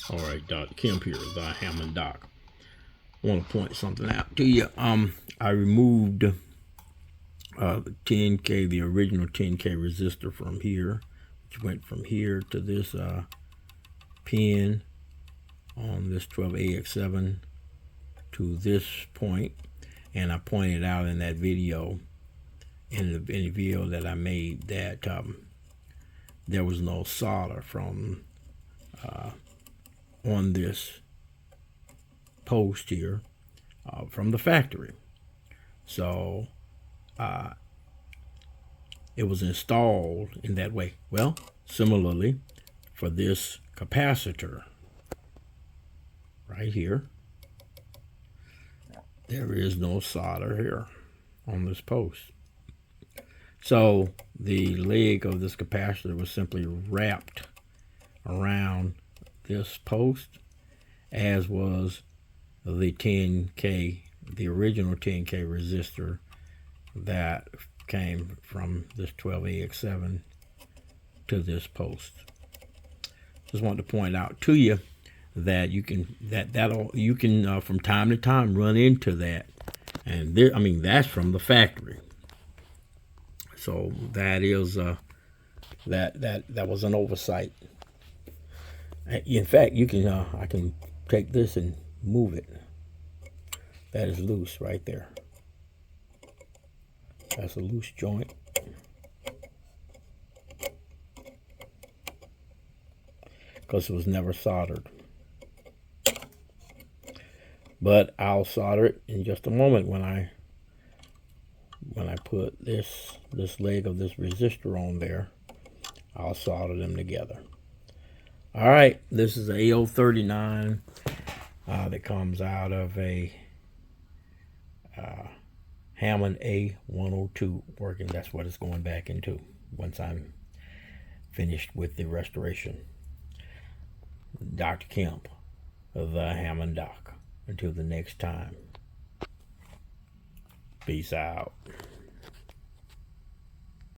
All right, Dr. Kemp here, the Hammond Doc. I want to point something out to you. I removed the 10K, the original 10K resistor from here, which went from here to this pin on this 12AX7 to this point, and I pointed out in that video, in the video that I made, that there was no solder from on this post here from the factory. So it was installed in that way. Well, similarly for this capacitor right here, there is no solder here on this post. So the leg of this capacitor was simply wrapped around this post, as was the 10K, the original 10K resistor that came from this 12AX7 to this post. Just want to point out to you that you can from time to time run into that, and there, I mean, that's from the factory. So that is that was an oversight. In fact, you can I can take this and move it. That is loose right there. That's a loose joint. Because it was never soldered. But I'll solder it in just a moment when I put this leg of this resistor on there. I'll solder them together. All right, this is the AO39 that comes out of a Hammond A102 working. That's what it's going back into once I'm finished with the restoration. Dr. Kemp, the Hammond Doc. Until the next time, peace out.